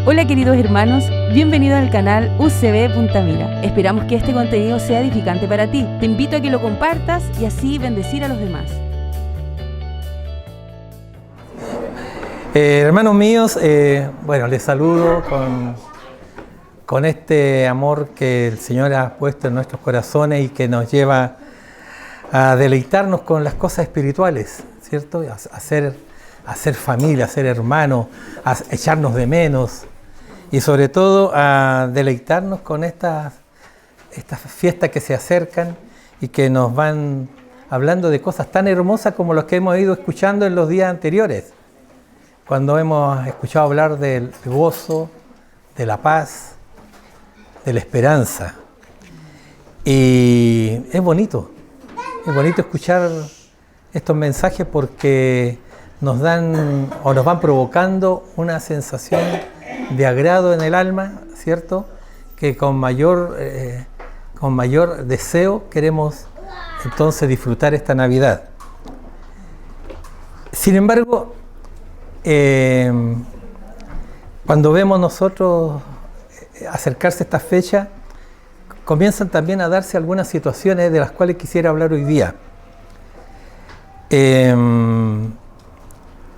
Hola queridos hermanos, bienvenidos al canal UCB Punta Mira. Esperamos que este contenido sea edificante para ti. Te invito a que lo compartas y así bendecir a los demás. Hermanos míos, les saludo con este amor que el Señor ha puesto en nuestros corazones y que nos lleva a deleitarnos con las cosas espirituales, ¿cierto? A ser familia, a ser hermanos, a echarnos de menos y sobre todo a deleitarnos con estas fiestas que se acercan y que nos van hablando de cosas tan hermosas como las que hemos ido escuchando en los días anteriores, cuando hemos escuchado hablar del gozo, de la paz, de la esperanza. Y es bonito escuchar estos mensajes porque nos dan o nos van provocando una sensación de agrado en el alma, ¿cierto? Que con mayor deseo queremos entonces disfrutar esta Navidad. Sin embargo, cuando vemos nosotros acercarse a esta fecha, comienzan también a darse algunas situaciones de las cuales quisiera hablar hoy día.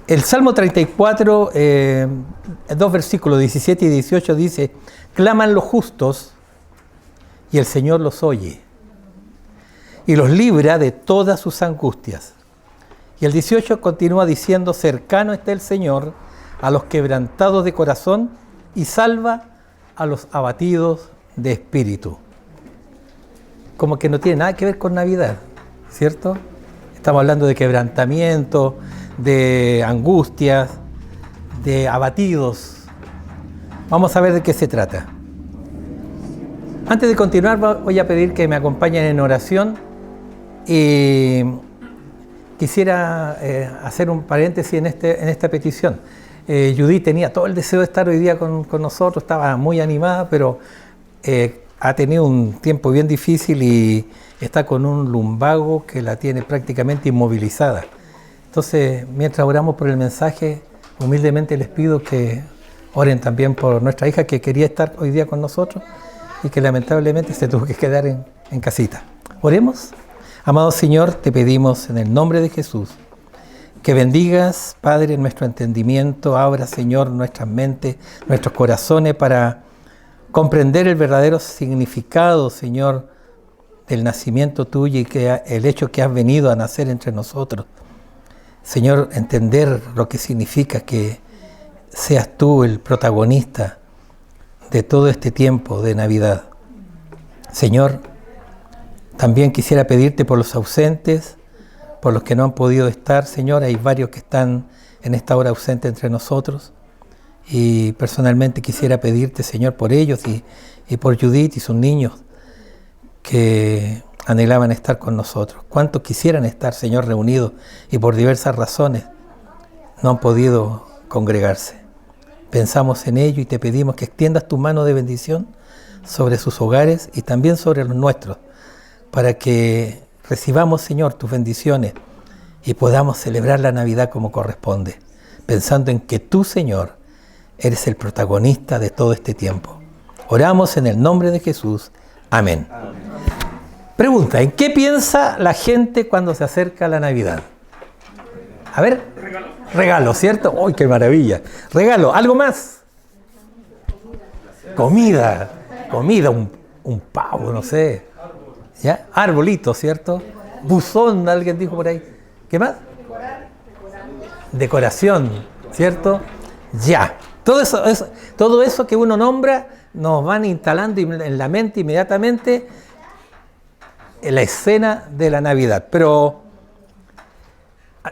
El Salmo 34, dos versículos 17 y 18 dice: claman los justos y el Señor los oye y los libra de todas sus angustias. Y el 18 continúa diciendo: cercano está el Señor a los quebrantados de corazón y salva a los abatidos de espíritu. Como que no tiene nada que ver con Navidad, ¿cierto? Estamos hablando de quebrantamiento, de angustias, de abatidos. Vamos a ver de qué se trata. Antes de continuar, voy a pedir que me acompañen en oración y quisiera hacer un paréntesis en esta petición. Judith tenía todo el deseo de estar hoy día con nosotros, estaba muy animada, pero ha tenido un tiempo bien difícil y está con un lumbago que la tiene prácticamente inmovilizada. Entonces, mientras oramos por el mensaje, humildemente les pido que oren también por nuestra hija que quería estar hoy día con nosotros y que lamentablemente se tuvo que quedar en casita. Oremos. Amado Señor, te pedimos en el nombre de Jesús que bendigas, Padre, nuestro entendimiento, abra, Señor, nuestras mentes, nuestros corazones para comprender el verdadero significado, Señor, del nacimiento tuyo y que el hecho que has venido a nacer entre nosotros. Señor, entender lo que significa que seas tú el protagonista de todo este tiempo de Navidad. Señor, también quisiera pedirte por los ausentes, por los que no han podido estar, Señor. Hay varios que están en esta hora ausentes entre nosotros. Y personalmente quisiera pedirte, Señor, por ellos y por Judith y sus niños que anhelaban estar con nosotros. ¿Cuántos quisieran estar, Señor, reunidos y por diversas razones no han podido congregarse? Pensamos en ello y te pedimos que extiendas tu mano de bendición sobre sus hogares y también sobre los nuestros, para que recibamos, Señor, tus bendiciones y podamos celebrar la Navidad como corresponde, pensando en que tú, Señor, eres el protagonista de todo este tiempo. Oramos en el nombre de Jesús. Amén. Pregunta: ¿en qué piensa la gente cuando se acerca la Navidad? A ver, regalo, ¿cierto? ¡Uy, qué maravilla! Regalo, ¿algo más? Comida, un pavo, no sé. ¿Ya? Arbolito, ¿cierto? Buzón, alguien dijo por ahí. ¿Qué más? Decoración, ¿cierto? Ya. Todo eso que uno nombra nos van instalando en la mente inmediatamente en la escena de la Navidad. Pero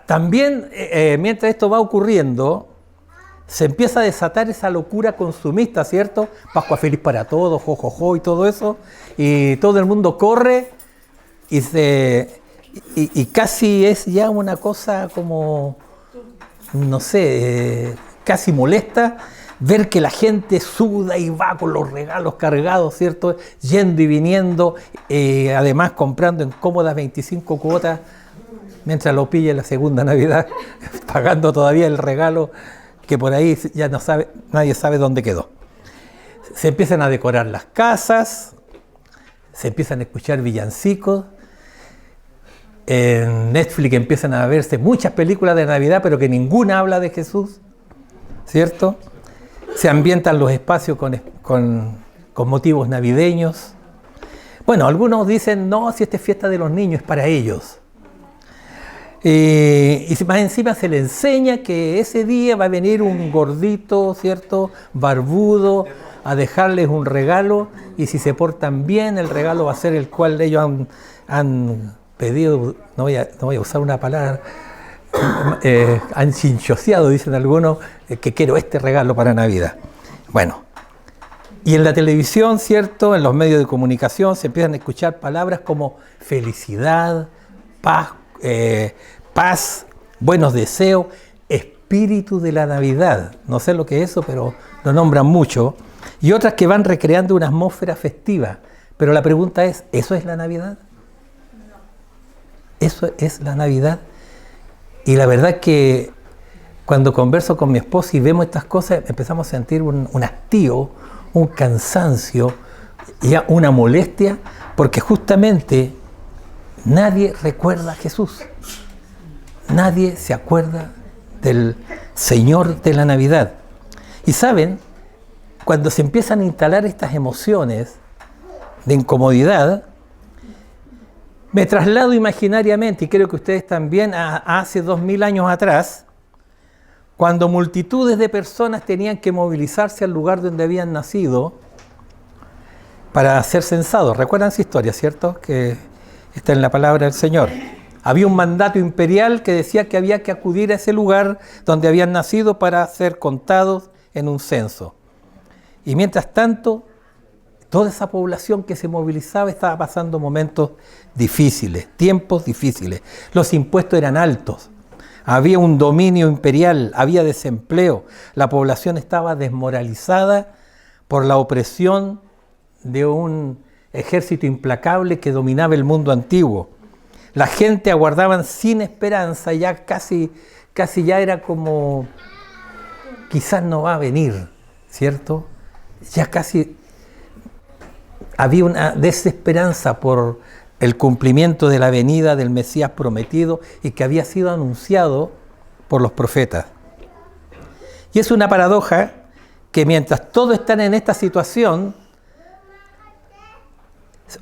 también, mientras esto va ocurriendo, se empieza a desatar esa locura consumista, ¿cierto? Pascua feliz para todos, jojojo y todo eso. Y todo el mundo corre y casi es ya una cosa como, no sé, casi molesta ver que la gente suda y va con los regalos cargados, ¿cierto? Yendo y viniendo, además comprando en cómodas 25 cuotas, mientras lo pilla en la segunda Navidad, pagando todavía el regalo que por ahí ya no sabe, nadie sabe dónde quedó. Se empiezan a decorar las casas, se empiezan a escuchar villancicos. En Netflix empiezan a verse muchas películas de Navidad, pero que ninguna habla de Jesús, ¿cierto? Se ambientan los espacios con motivos navideños. Bueno, algunos dicen, no, si esta es fiesta de los niños, es para ellos. Y más encima se le enseña que ese día va a venir un gordito, ¿cierto?, barbudo, a dejarles un regalo, y si se portan bien, el regalo va a ser el cual ellos han pedido, no voy a usar una palabra, han chinchoseado, dicen algunos, que quiero este regalo para Navidad. Bueno, y en la televisión, ¿cierto?, en los medios de comunicación se empiezan a escuchar palabras como felicidad, paz, buenos deseos, espíritu de la Navidad. No sé lo que es eso, pero lo nombran mucho. Y otras que van recreando una atmósfera festiva. Pero la pregunta es, ¿eso es la Navidad? ¿Eso es la Navidad? Y la verdad es que cuando converso con mi esposa y vemos estas cosas, empezamos a sentir un hastío, un cansancio, ya una molestia, porque justamente nadie recuerda a Jesús. Nadie se acuerda del Señor de la Navidad. Y saben, cuando se empiezan a instalar estas emociones de incomodidad, me traslado imaginariamente, y creo que ustedes también, a hace 2000 años atrás, cuando multitudes de personas tenían que movilizarse al lugar donde habían nacido para ser censados. ¿Recuerdan esa historia, cierto? Que está en la palabra del Señor. Había un mandato imperial que decía que había que acudir a ese lugar donde habían nacido para ser contados en un censo. Y mientras tanto, toda esa población que se movilizaba estaba pasando momentos difíciles, tiempos difíciles. Los impuestos eran altos, había un dominio imperial, había desempleo, la población estaba desmoralizada por la opresión de un ejército implacable que dominaba el mundo antiguo. La gente aguardaba sin esperanza, ya casi ya era como, quizás no va a venir, ¿cierto? Ya casi había una desesperanza por el cumplimiento de la venida del Mesías prometido y que había sido anunciado por los profetas. Y es una paradoja que mientras todos están en esta situación,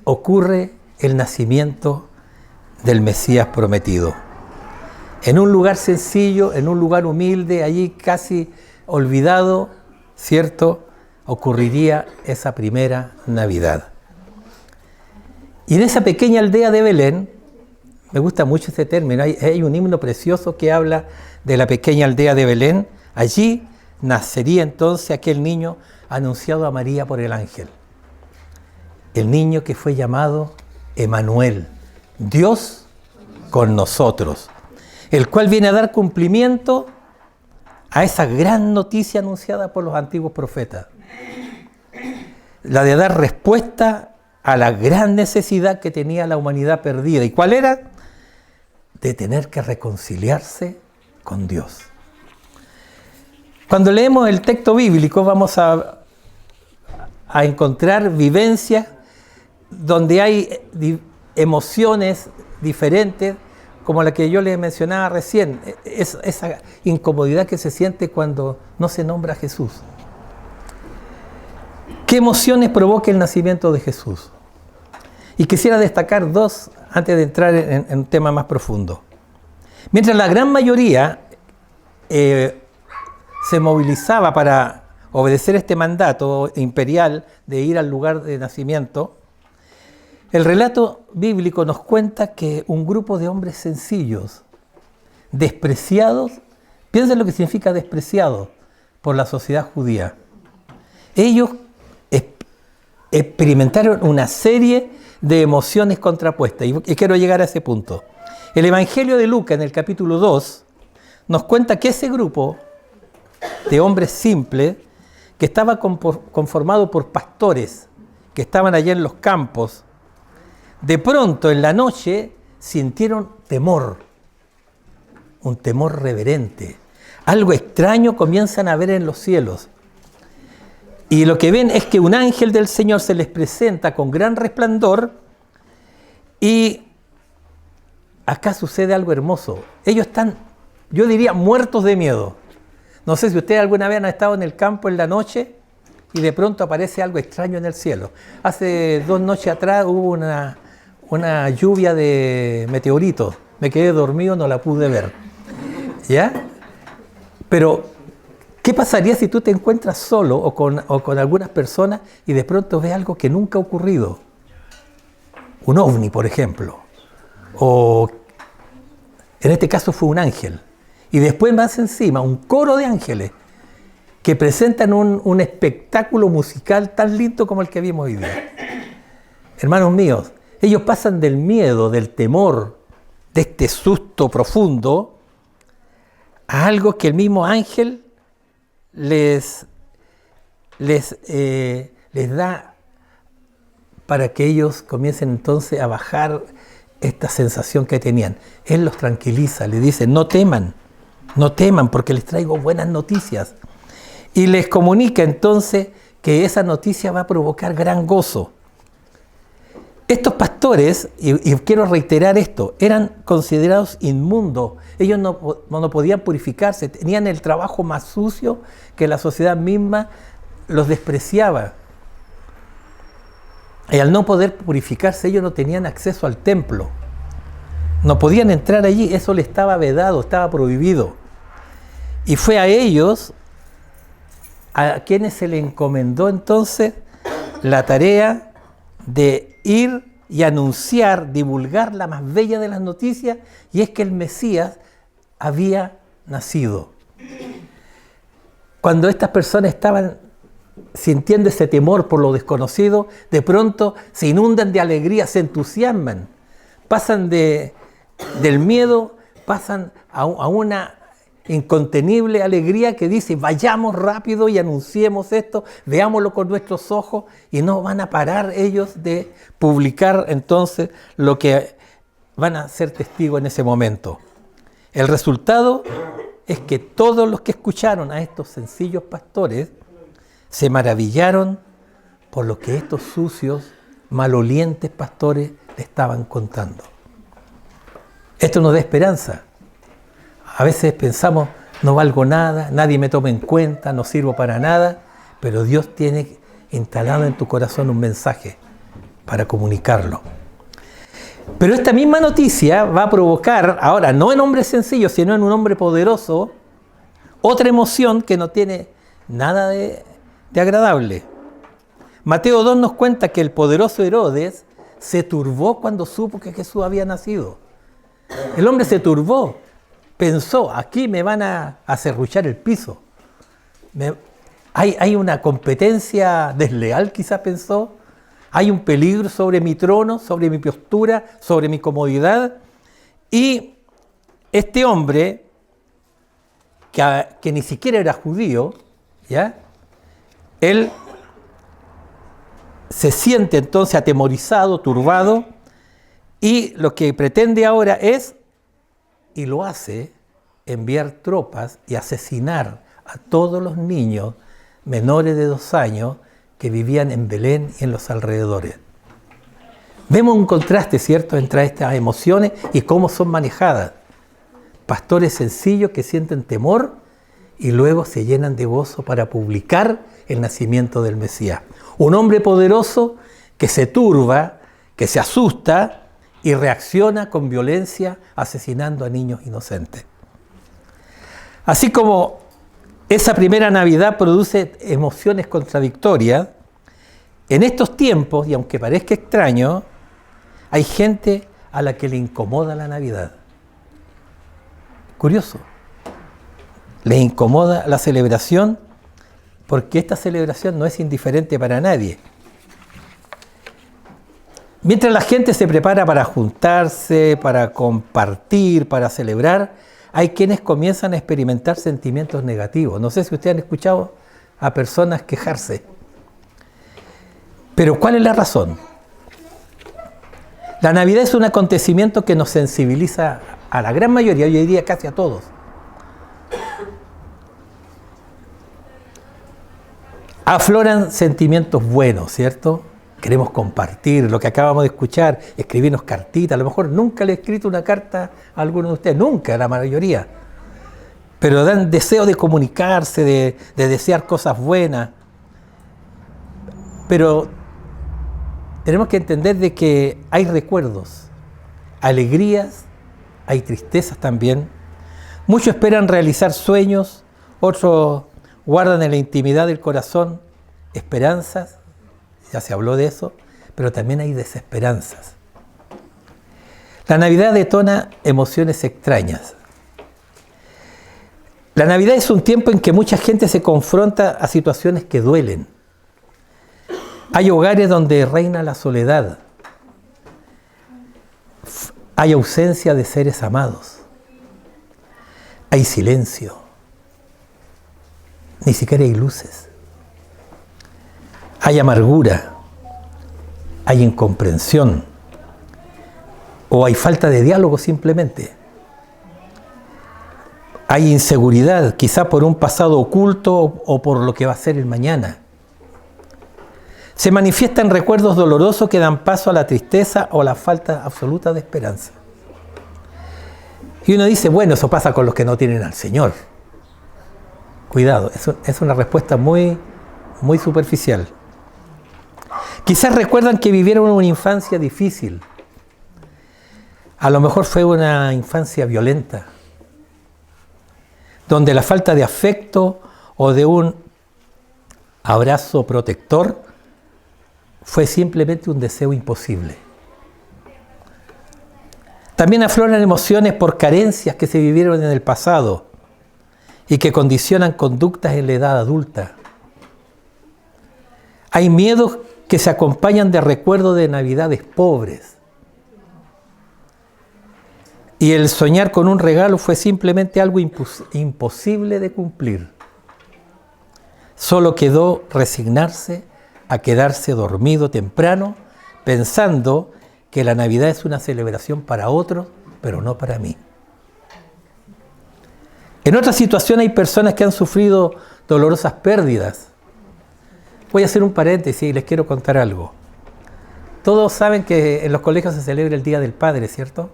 ocurre el nacimiento del Mesías prometido. En un lugar sencillo, en un lugar humilde, allí casi olvidado, ¿cierto?, ocurriría esa primera Navidad. Y en esa pequeña aldea de Belén, me gusta mucho ese término, hay un himno precioso que habla de la pequeña aldea de Belén. Allí nacería entonces aquel niño anunciado a María por el ángel. El niño que fue llamado Emmanuel, Dios con nosotros, el cual viene a dar cumplimiento a esa gran noticia anunciada por los antiguos profetas. La de dar respuesta a la gran necesidad que tenía la humanidad perdida. ¿Y cuál era? De tener que reconciliarse con Dios. Cuando leemos el texto bíblico vamos a encontrar vivencias donde hay emociones diferentes, como la que yo les mencionaba recién, esa incomodidad que se siente cuando no se nombra a Jesús. ¿Qué emociones provoca el nacimiento de Jesús? Y quisiera destacar dos antes de entrar en un tema más profundo. Mientras la gran mayoría se movilizaba para obedecer este mandato imperial de ir al lugar de nacimiento, el relato bíblico nos cuenta que un grupo de hombres sencillos, despreciados, piensen lo que significa despreciados por la sociedad judía. Ellos experimentaron una serie de emociones contrapuestas y quiero llegar a ese punto. El Evangelio de Lucas en el capítulo 2 nos cuenta que ese grupo de hombres simples que estaba conformado por pastores que estaban allá en los campos, de pronto en la noche sintieron temor, un temor reverente, algo extraño comienzan a ver en los cielos. Y lo que ven es que un ángel del Señor se les presenta con gran resplandor y acá sucede algo hermoso. Ellos están, yo diría, muertos de miedo. No sé si ustedes alguna vez han estado en el campo en la noche y de pronto aparece algo extraño en el cielo. Hace 2 noches atrás hubo una lluvia de meteoritos. Me quedé dormido, no la pude ver. ¿Ya? Pero, ¿qué pasaría si tú te encuentras solo o con algunas personas y de pronto ves algo que nunca ha ocurrido? Un ovni, por ejemplo. O, en este caso fue un ángel. Y después más encima, un coro de ángeles que presentan un espectáculo musical tan lindo como el que vimos hoy día. Hermanos míos, ellos pasan del miedo, del temor, de este susto profundo, a algo que el mismo ángel les da para que ellos comiencen entonces a bajar esta sensación que tenían. Él los tranquiliza, les dice, no teman porque les traigo buenas noticias. Y les comunica entonces que esa noticia va a provocar gran gozo. Estos pastores, y quiero reiterar esto, eran considerados inmundos. Ellos no podían purificarse, tenían el trabajo más sucio que la sociedad misma los despreciaba. Y al no poder purificarse, ellos no tenían acceso al templo. No podían entrar allí, eso les estaba vedado, estaba prohibido. Y fue a ellos a quienes se les encomendó entonces la tarea de ir y anunciar, divulgar la más bella de las noticias, y es que el Mesías había nacido. Cuando estas personas estaban sintiendo ese temor por lo desconocido, de pronto se inundan de alegría, se entusiasman, pasan del miedo, pasan a una incontenible alegría que dice, vayamos rápido y anunciemos esto, veámoslo con nuestros ojos, y no van a parar ellos de publicar entonces lo que van a ser testigos en ese momento. El resultado es que todos los que escucharon a estos sencillos pastores se maravillaron por lo que estos sucios, malolientes pastores le estaban contando. Esto nos da esperanza. A veces pensamos, no valgo nada, nadie me toma en cuenta, no sirvo para nada, pero Dios tiene instalado en tu corazón un mensaje para comunicarlo. Pero esta misma noticia va a provocar, ahora no en hombres sencillos, sino en un hombre poderoso, otra emoción que no tiene nada de agradable. Mateo 2 nos cuenta que el poderoso Herodes se turbó cuando supo que Jesús había nacido. El hombre se turbó. Pensó, aquí me van a serruchar el piso. Hay una competencia desleal, quizás pensó. Hay un peligro sobre mi trono, sobre mi postura, sobre mi comodidad. Y este hombre, que ni siquiera era judío, ¿ya? Él se siente entonces atemorizado, turbado, y lo que pretende ahora es, y lo hace, enviar tropas y asesinar a todos los niños menores de 2 años que vivían en Belén y en los alrededores. Vemos un contraste, ¿cierto?, entre estas emociones y cómo son manejadas. Pastores sencillos que sienten temor y luego se llenan de gozo para publicar el nacimiento del Mesías. Un hombre poderoso que se turba, que se asusta y reacciona con violencia asesinando a niños inocentes. Así como esa primera Navidad produce emociones contradictorias, en estos tiempos, y aunque parezca extraño, hay gente a la que le incomoda la Navidad. Curioso. Le incomoda la celebración porque esta celebración no es indiferente para nadie. Mientras la gente se prepara para juntarse, para compartir, para celebrar, hay quienes comienzan a experimentar sentimientos negativos. No sé si ustedes han escuchado a personas quejarse. Pero ¿cuál es la razón? La Navidad es un acontecimiento que nos sensibiliza a la gran mayoría, yo diría casi a todos. Afloran sentimientos buenos, ¿cierto? Queremos compartir lo que acabamos de escuchar, escribirnos cartitas. A lo mejor nunca le he escrito una carta a alguno de ustedes, nunca, la mayoría. Pero dan deseo de comunicarse, de desear cosas buenas. Pero tenemos que entender de que hay recuerdos, alegrías, hay tristezas también. Muchos esperan realizar sueños, otros guardan en la intimidad del corazón esperanzas, ya se habló de eso, pero también hay desesperanzas. La Navidad detona emociones extrañas. La Navidad es un tiempo en que mucha gente se confronta a situaciones que duelen. Hay hogares donde reina la soledad. Hay ausencia de seres amados. Hay silencio. Ni siquiera hay luces. Hay amargura. Hay incomprensión. O hay falta de diálogo simplemente. Hay inseguridad, quizá por un pasado oculto o por lo que va a ser el mañana. Se manifiestan recuerdos dolorosos que dan paso a la tristeza o la falta absoluta de esperanza. Y uno dice, bueno, eso pasa con los que no tienen al Señor. Cuidado, eso es una respuesta muy superficial. Quizás recuerdan que vivieron una infancia difícil. A lo mejor fue una infancia violenta, donde la falta de afecto o de un abrazo protector fue simplemente un deseo imposible. También afloran emociones por carencias que se vivieron en el pasado y que condicionan conductas en la edad adulta. Hay miedos que se acompañan de recuerdos de navidades pobres. Y el soñar con un regalo fue simplemente algo imposible de cumplir. Solo quedó resignarse a quedarse dormido temprano, pensando que la Navidad es una celebración para otros, pero no para mí. En otra situación hay personas que han sufrido dolorosas pérdidas. Voy a hacer un paréntesis y les quiero contar algo. Todos saben que en los colegios se celebra el Día del Padre, ¿cierto?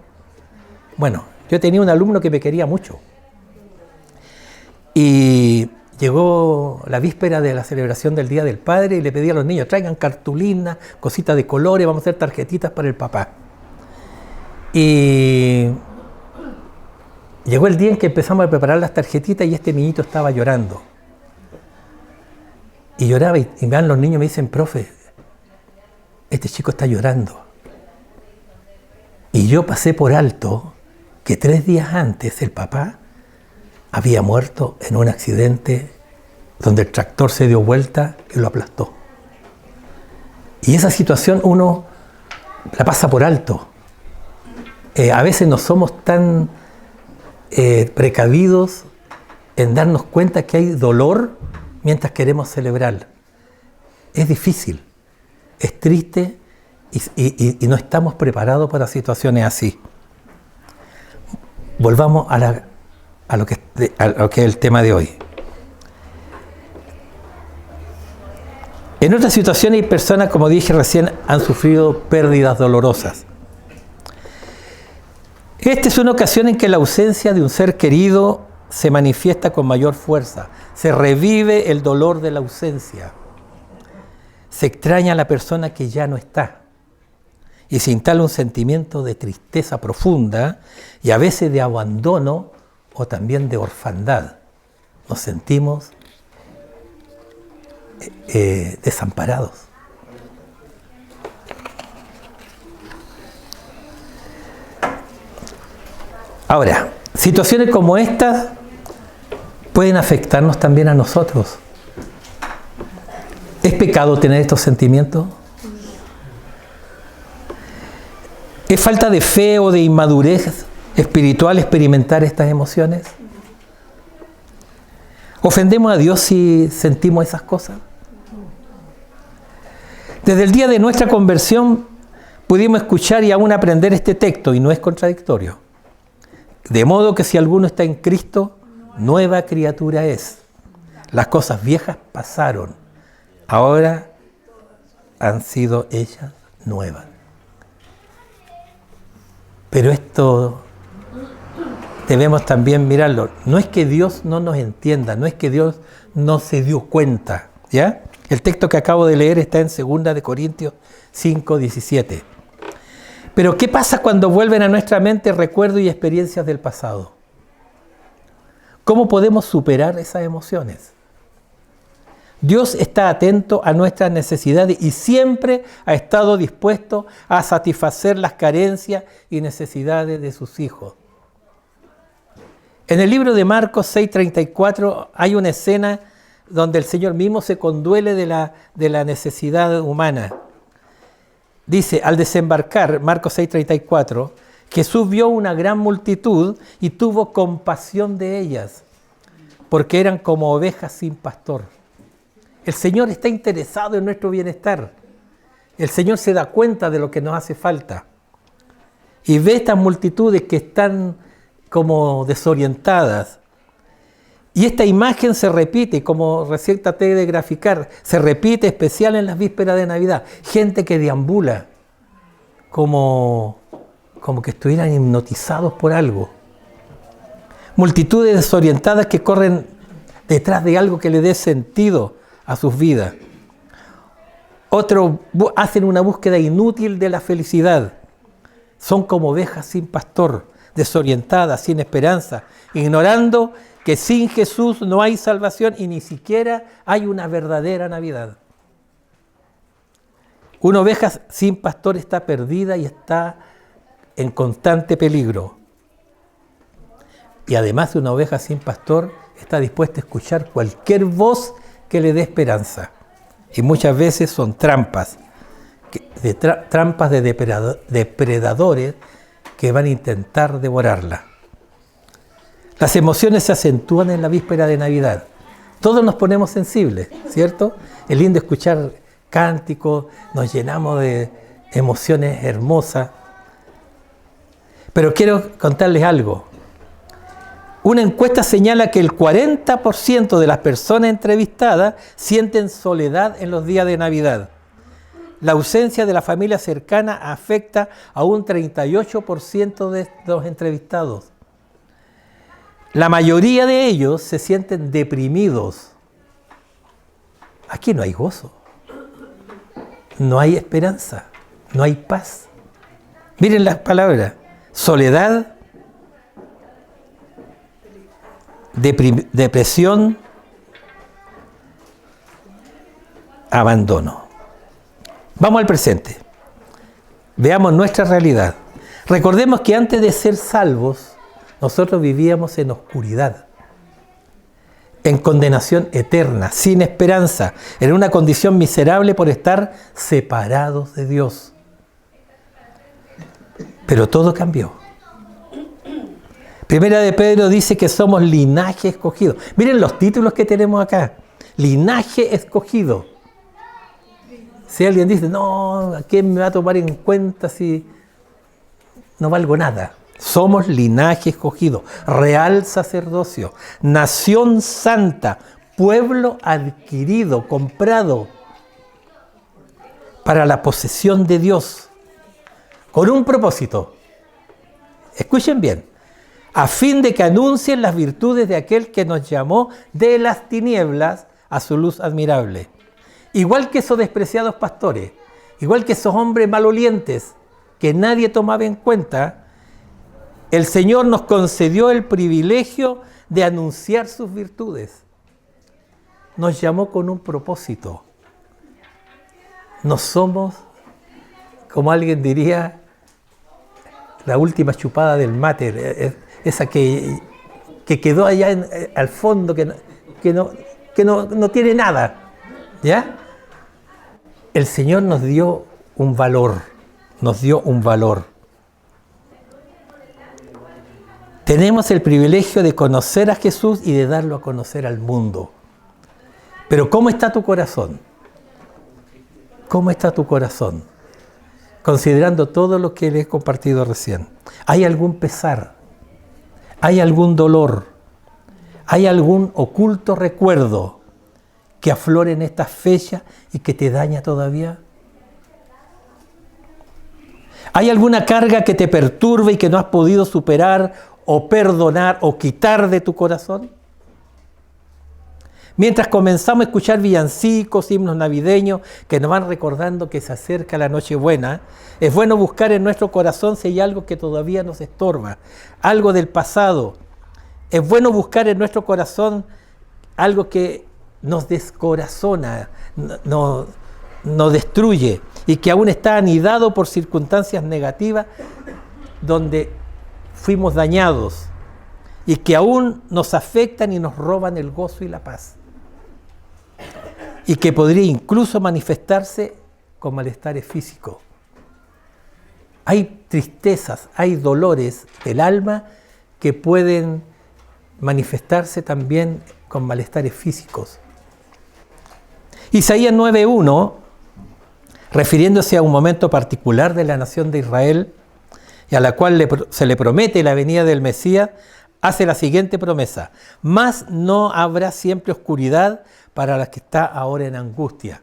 Bueno, yo tenía un alumno que me quería mucho. Y llegó la víspera de la celebración del Día del Padre y le pedí a los niños, traigan cartulinas, cositas de colores, vamos a hacer tarjetitas para el papá. Y llegó el día en que empezamos a preparar las tarjetitas y este niñito estaba llorando. Y lloraba y me van los niños y me dicen, profe, este chico está llorando. Y yo pasé por alto que 3 días antes el papá había muerto en un accidente donde el tractor se dio vuelta y lo aplastó. Y esa situación uno la pasa por alto. A veces no somos tan precavidos en darnos cuenta que hay dolor mientras queremos celebrar. Es difícil, es triste y no estamos preparados para situaciones así. Volvamos a lo que es el tema de hoy. En otras situaciones hay personas, como dije recién, han sufrido pérdidas dolorosas. Esta es una ocasión en que la ausencia de un ser querido se manifiesta con mayor fuerza. Se revive el dolor de la ausencia. Se extraña a la persona que ya no está. Y se instala un sentimiento de tristeza profunda y a veces de abandono o también de orfandad. Nos sentimos desamparados. Ahora, situaciones como estas pueden afectarnos también a nosotros. ¿Es pecado tener estos sentimientos? ¿Es falta de fe o de inmadurez espiritual experimentar estas emociones? ¿Ofendemos a Dios si sentimos esas cosas? Desde el día de nuestra conversión pudimos escuchar y aún aprender este texto y no es contradictorio. De modo que si alguno está en Cristo, nueva criatura es. Las cosas viejas pasaron, ahora han sido hechas nuevas. Pero esto debemos también mirarlo. No es que Dios no nos entienda, no es que Dios no se dio cuenta, ¿ya? El texto que acabo de leer está en 2 Corintios 5, 17. Pero ¿qué pasa cuando vuelven a nuestra mente recuerdos y experiencias del pasado? ¿Cómo podemos superar esas emociones? Dios está atento a nuestras necesidades y siempre ha estado dispuesto a satisfacer las carencias y necesidades de sus hijos. En el libro de Marcos 6:34 hay una escena donde el Señor mismo se conduele de la necesidad humana. Dice, al desembarcar, Marcos 6:34, Jesús vio una gran multitud y tuvo compasión de ellas, porque eran como ovejas sin pastor. El Señor está interesado en nuestro bienestar. El Señor se da cuenta de lo que nos hace falta. Y ve estas multitudes que están como desorientadas. Y esta imagen se repite, como recién traté de graficar, se repite especial en las vísperas de Navidad. Gente que deambula, como que estuvieran hipnotizados por algo. Multitudes desorientadas que corren detrás de algo que le dé sentido a sus vidas. Otros hacen una búsqueda inútil de la felicidad. Son como ovejas sin pastor, desorientadas, sin esperanza, ignorando que sin Jesús no hay salvación y ni siquiera hay una verdadera Navidad. Una oveja sin pastor está perdida y está en constante peligro. Y además de una oveja sin pastor, está dispuesta a escuchar cualquier voz que le dé esperanza. Y muchas veces son trampas de depredadores que van a intentar devorarla. Las emociones se acentúan en la víspera de Navidad. Todos nos ponemos sensibles, ¿cierto? Es lindo escuchar cánticos, nos llenamos de emociones hermosas. Pero quiero contarles algo. Una encuesta señala que el 40% de las personas entrevistadas sienten soledad en los días de Navidad. La ausencia de la familia cercana afecta a un 38% de los entrevistados. La mayoría de ellos se sienten deprimidos. Aquí no hay gozo, no hay esperanza, no hay paz. Miren las palabras: soledad, depresión, abandono. Vamos al presente. Veamos nuestra realidad. Recordemos que antes de ser salvos, nosotros vivíamos en oscuridad, en condenación eterna, sin esperanza, en una condición miserable por estar separados de Dios. Pero todo cambió. Primera de Pedro dice que somos linaje escogido. Miren los títulos que tenemos acá. Linaje escogido. Si alguien dice, no, ¿a quién me va a tomar en cuenta si no valgo nada? Somos linaje escogido, real sacerdocio, nación santa, pueblo adquirido, comprado para la posesión de Dios, con un propósito. Escuchen bien. A fin de que anuncien las virtudes de aquel que nos llamó de las tinieblas a su luz admirable. Igual que esos despreciados pastores, igual que esos hombres malolientes que nadie tomaba en cuenta, el Señor nos concedió el privilegio de anunciar sus virtudes. Nos llamó con un propósito. No somos, como alguien diría, la última chupada del mate, esa que quedó allá al fondo, que no tiene nada. ¿Ya? El Señor nos dio un valor, Tenemos el privilegio de conocer a Jesús y de darlo a conocer al mundo. Pero ¿cómo está tu corazón? ¿Cómo está tu corazón? Considerando todo lo que les he compartido recién. ¿Hay algún pesar? ¿Hay algún dolor? ¿Hay algún oculto recuerdo que aflora en estas fechas y que te daña todavía? ¿Hay alguna carga que te perturbe y que no has podido superar o perdonar o quitar de tu corazón? Mientras comenzamos a escuchar villancicos, himnos navideños que nos van recordando que se acerca la Nochebuena, es bueno buscar en nuestro corazón si hay algo que todavía nos estorba, algo del pasado. Es bueno buscar en nuestro corazón algo que nos descorazona, nos destruye y que aún está anidado por circunstancias negativas donde fuimos dañados y que aún nos afectan y nos roban el gozo y la paz. Y que podría incluso manifestarse con malestares físicos. Hay tristezas, hay dolores del alma que pueden manifestarse también con malestares físicos. Isaías 9:1, refiriéndose a un momento particular de la nación de Israel y a la cual se le promete la venida del Mesías, hace la siguiente promesa: mas no habrá siempre oscuridad para la que está ahora en angustia.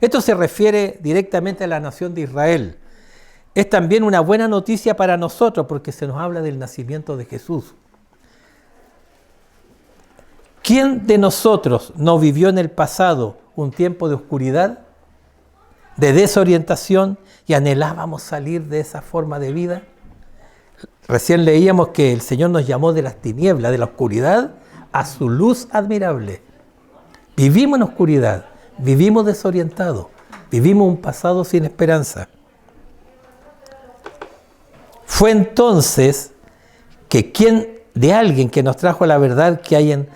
Esto se refiere directamente a la nación de Israel. Es también una buena noticia para nosotros porque se nos habla del nacimiento de Jesús. ¿Quién de nosotros no vivió en el pasado un tiempo de oscuridad, de desorientación y anhelábamos salir de esa forma de vida? Recién leíamos que el Señor nos llamó de las tinieblas, de la oscuridad, a su luz admirable. Vivimos en oscuridad, vivimos desorientados, vivimos un pasado sin esperanza. Fue entonces que alguien que nos trajo la verdad que hay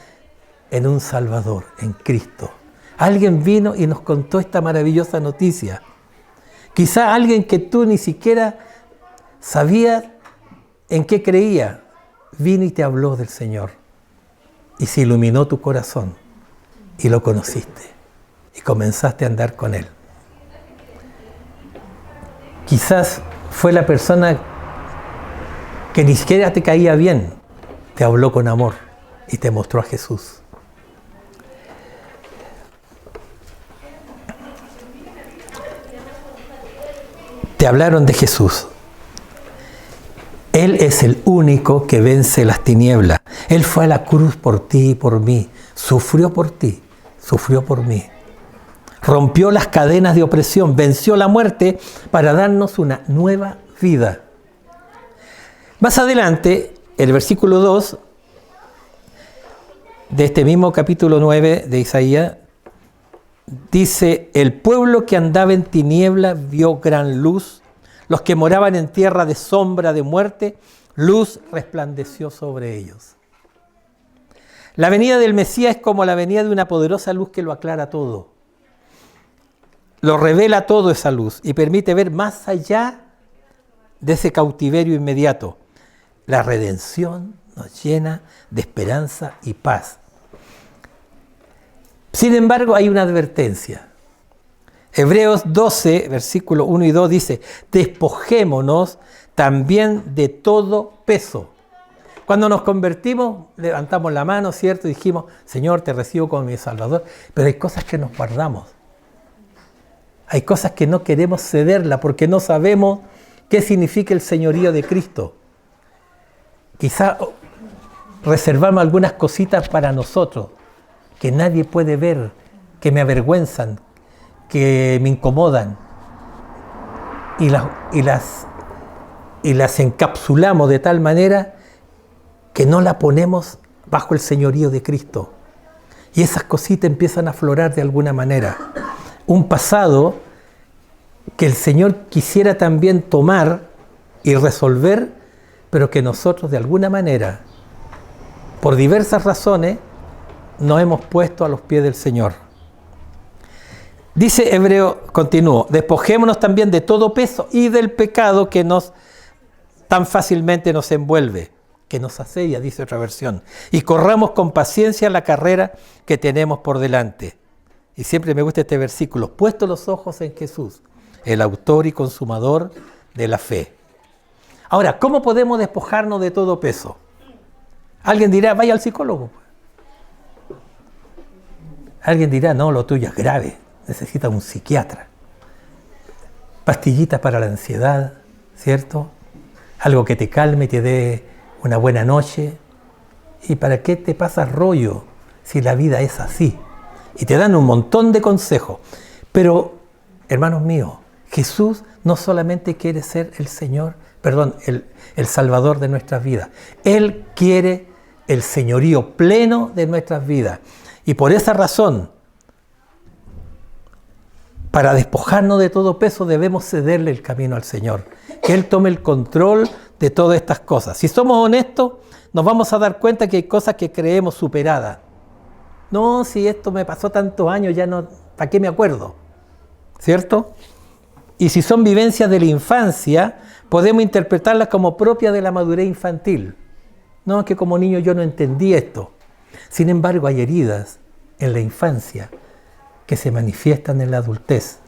en un Salvador, en Cristo. Alguien vino y nos contó esta maravillosa noticia. Quizá alguien que tú ni siquiera sabías en qué creía, vino y te habló del Señor. Y se iluminó tu corazón. Y lo conociste. Y comenzaste a andar con Él. Quizás fue la persona que ni siquiera te caía bien. Te habló con amor y te mostró a Jesús. Te hablaron de Jesús. Él es el único que vence las tinieblas. Él fue a la cruz por ti y por mí. Sufrió por ti, sufrió por mí. Rompió las cadenas de opresión, venció la muerte para darnos una nueva vida. Más adelante, el versículo 2 de este mismo capítulo 9 de Isaías, dice: el pueblo que andaba en tinieblas vio gran luz, los que moraban en tierra de sombra de muerte, luz resplandeció sobre ellos. La venida del Mesías es como la venida de una poderosa luz que lo aclara todo. Lo revela todo esa luz y permite ver más allá de ese cautiverio inmediato. La redención nos llena de esperanza y paz. Sin embargo, hay una advertencia. Hebreos 12, versículos 1 y 2 dice: despojémonos también de todo peso. Cuando nos convertimos, levantamos la mano, ¿cierto? Y dijimos: Señor, te recibo como mi Salvador. Pero hay cosas que nos guardamos. Hay cosas que no queremos cederla porque no sabemos qué significa el señorío de Cristo. Quizá reservamos algunas cositas para nosotros que nadie puede ver, que me avergüenzan, que me incomodan. Y las encapsulamos de tal manera que no la ponemos bajo el señorío de Cristo. Y esas cositas empiezan a aflorar de alguna manera. Un pasado que el Señor quisiera también tomar y resolver, pero que nosotros de alguna manera, por diversas razones, nos hemos puesto a los pies del Señor. Dice Hebreo, continúo: despojémonos también de todo peso y del pecado que tan fácilmente nos envuelve, que nos asedia, dice otra versión, y corramos con paciencia la carrera que tenemos por delante. Y siempre me gusta este versículo: puesto los ojos en Jesús, el autor y consumador de la fe. Ahora, ¿cómo podemos despojarnos de todo peso? Alguien dirá: vaya al psicólogo. Alguien dirá, no, lo tuyo es grave, necesita un psiquiatra. Pastillitas para la ansiedad, ¿cierto? Algo que te calme y te dé una buena noche. ¿Y para qué te pasas rollo si la vida es así? Y te dan un montón de consejos. Pero, hermanos míos, Jesús no solamente quiere ser el Señor, el Salvador de nuestras vidas. Él quiere el señorío pleno de nuestras vidas. Y por esa razón, para despojarnos de todo peso, debemos cederle el camino al Señor. Que Él tome el control de todas estas cosas. Si somos honestos, nos vamos a dar cuenta que hay cosas que creemos superadas. No, si esto me pasó tantos años, ya no, ¿para qué me acuerdo? ¿Cierto? Y si son vivencias de la infancia, podemos interpretarlas como propias de la madurez infantil. No, que como niño yo no entendí esto. Sin embargo, hay heridas en la infancia que se manifiestan en la adultez.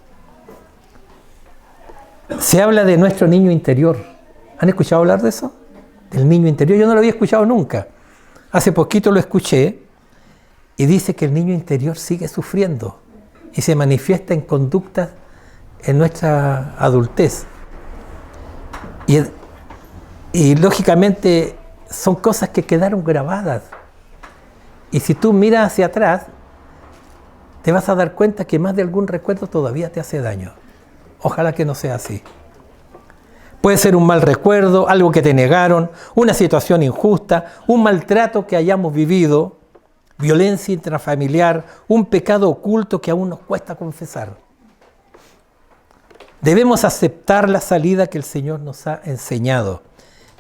Se habla de nuestro niño interior. ¿Han escuchado hablar de eso? Del niño interior. Yo no lo había escuchado nunca. Hace poquito lo escuché y dice que el niño interior sigue sufriendo y se manifiesta en conductas en nuestra adultez. Y lógicamente son cosas que quedaron grabadas. Y si tú miras hacia atrás, te vas a dar cuenta que más de algún recuerdo todavía te hace daño. Ojalá que no sea así. Puede ser un mal recuerdo, algo que te negaron, una situación injusta, un maltrato que hayamos vivido, violencia intrafamiliar, un pecado oculto que aún nos cuesta confesar. Debemos aceptar la salida que el Señor nos ha enseñado.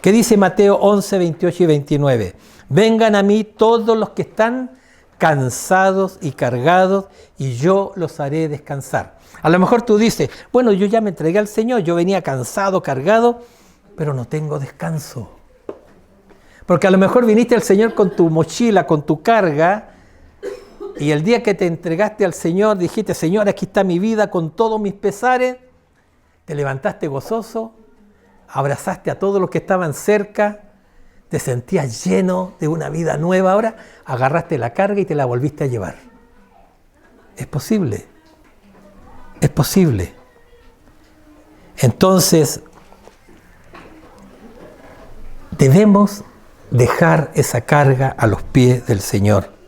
¿Qué dice Mateo 11, 28 y 29? Vengan a mí todos los que están cansados y cargados, y yo los haré descansar. A lo mejor tú dices, bueno, yo ya me entregué al Señor, yo venía cansado, cargado, pero no tengo descanso. Porque a lo mejor viniste al Señor con tu mochila, con tu carga, y el día que te entregaste al Señor, dijiste, Señor, aquí está mi vida con todos mis pesares, te levantaste gozoso, abrazaste a todos los que estaban cerca, te sentías lleno de una vida nueva. Ahora agarraste la carga y te la volviste a llevar. Es posible. Es posible. Entonces, debemos dejar esa carga a los pies del Señor.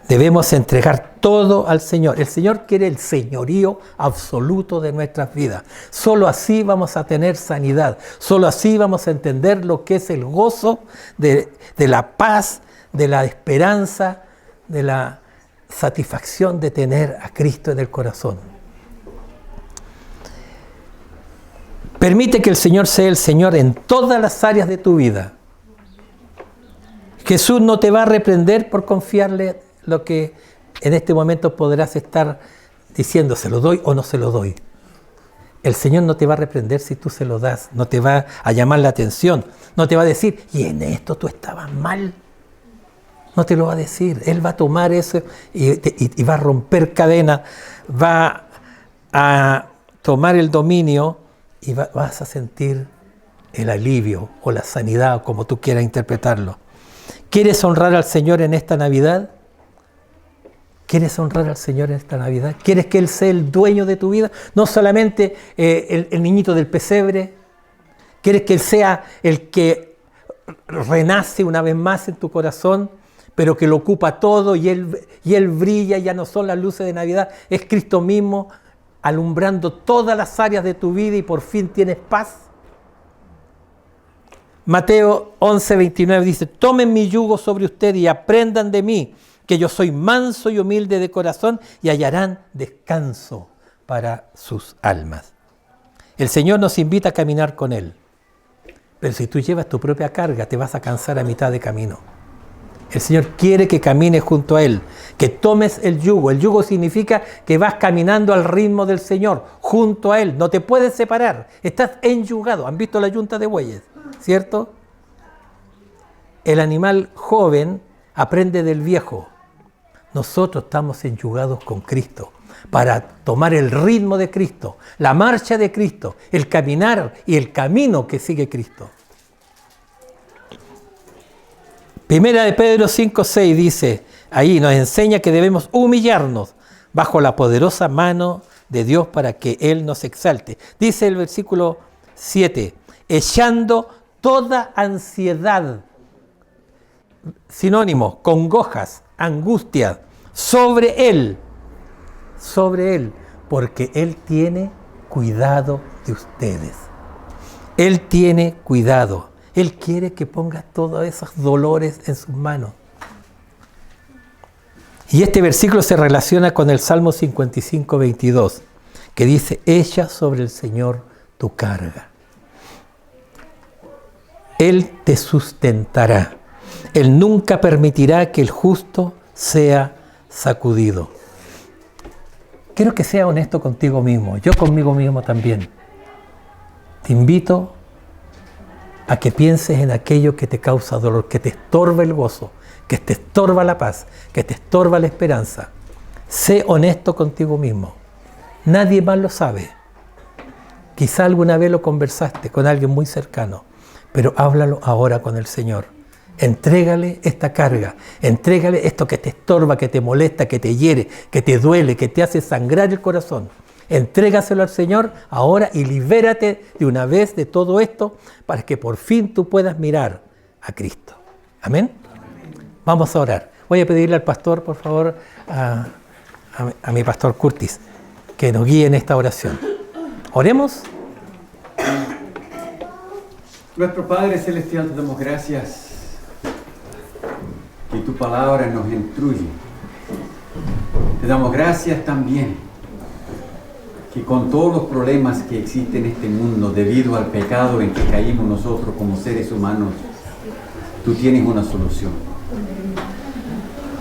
Debemos entregar todo al Señor. El Señor quiere el señorío absoluto de nuestras vidas. Solo así vamos a tener sanidad. Solo así vamos a entender lo que es el gozo de la paz, de la esperanza, de la satisfacción de tener a Cristo en el corazón. Permite que el Señor sea el Señor en todas las áreas de tu vida. Jesús no te va a reprender por confiarle lo que en este momento podrás estar diciendo, ¿se lo doy o no se lo doy? El Señor no te va a reprender si tú se lo das, no te va a llamar la atención, no te va a decir, y en esto tú estabas mal. No te lo va a decir, Él va a tomar eso y va a romper cadenas, va a tomar el dominio y vas a sentir el alivio o la sanidad, como tú quieras interpretarlo. ¿Quieres honrar al Señor en esta Navidad? ¿Quieres honrar al Señor en esta Navidad? ¿Quieres que Él sea el dueño de tu vida? No solamente el niñito del pesebre. ¿Quieres que Él sea el que renace una vez más en tu corazón, pero que lo ocupa todo y Él brilla? Ya no son las luces de Navidad, es Cristo mismo alumbrando todas las áreas de tu vida y por fin tienes paz. Mateo 11, 29 dice, tomen mi yugo sobre ustedes y aprendan de mí, que yo soy manso y humilde de corazón, y hallarán descanso para sus almas. El Señor nos invita a caminar con Él. Pero si tú llevas tu propia carga, te vas a cansar a mitad de camino. El Señor quiere que camines junto a Él, que tomes el yugo. El yugo significa que vas caminando al ritmo del Señor, junto a Él. No te puedes separar, estás enyugado. ¿Han visto la yunta de bueyes? ¿Cierto? El animal joven aprende del viejo. Nosotros estamos enyugados con Cristo para tomar el ritmo de Cristo, la marcha de Cristo, el caminar y el camino que sigue Cristo. Primera de Pedro 5:6 dice, ahí nos enseña que debemos humillarnos bajo la poderosa mano de Dios para que Él nos exalte. Dice el versículo 7, echando toda ansiedad, sinónimo, congojas, angustias, sobre Él, porque Él tiene cuidado de ustedes. Él tiene cuidado. Él quiere que pongas todos esos dolores en sus manos. Y este versículo se relaciona con el Salmo 55, 22, que dice, echa sobre el Señor tu carga. Él te sustentará. Él nunca permitirá que el justo sea sacudido. Quiero que sea honesto contigo mismo, yo conmigo mismo también. Te invito a que pienses en aquello que te causa dolor, que te estorba el gozo, que te estorba la paz, que te estorba la esperanza. Sé honesto contigo mismo. Nadie más lo sabe. Quizá alguna vez lo conversaste con alguien muy cercano, pero háblalo ahora con el Señor. Entrégale esta carga, entrégale esto que te estorba, que te molesta, que te hiere, que te duele, que te hace sangrar el corazón. Entrégaselo al Señor ahora y libérate de una vez de todo esto para que por fin tú puedas mirar a Cristo. ¿Amén? Vamos a orar. Voy a pedirle al pastor, por favor, a mi pastor Curtis, que nos guíe en esta oración. Oremos. Nuestro Padre Celestial, te damos gracias que tu palabra nos instruye. Te damos gracias también que con todos los problemas que existen en este mundo debido al pecado en que caímos nosotros como seres humanos, tú tienes una solución.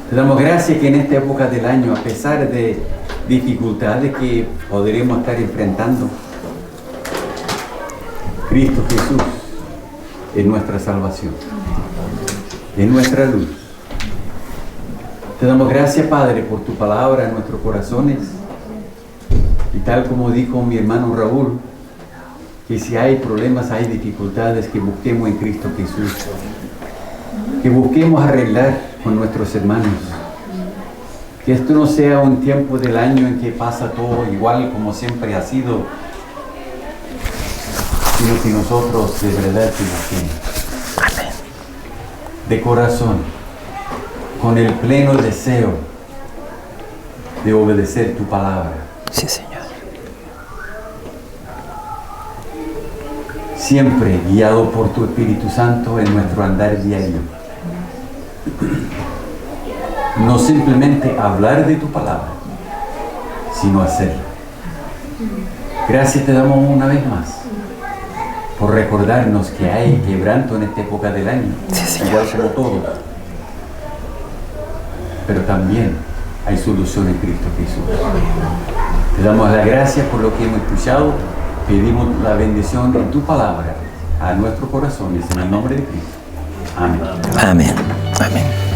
Te damos gracias que en esta época del año, a pesar de dificultades que podremos estar enfrentando, Cristo Jesús es nuestra salvación, es nuestra luz. Te damos gracias, Padre, por tu palabra en nuestros corazones. Y tal como dijo mi hermano Raúl, que si hay problemas, hay dificultades, que busquemos en Cristo Jesús. Que busquemos arreglar con nuestros hermanos. Que esto no sea un tiempo del año en que pasa todo igual como siempre ha sido, sino que nosotros de verdad te busquemos. Amén. De corazón, con el pleno deseo de obedecer tu palabra. Sí, Señor. Siempre guiado por tu Espíritu Santo en nuestro andar diario. No simplemente hablar de tu palabra, sino hacerla. Gracias te damos una vez más por recordarnos que hay quebranto en esta época del año, igual como todo. Pero también hay solución en Cristo Jesús. Te damos las gracias por lo que hemos escuchado. Pedimos la bendición de tu palabra a nuestros corazones en el nombre de Cristo. Amén. Amén. Amén.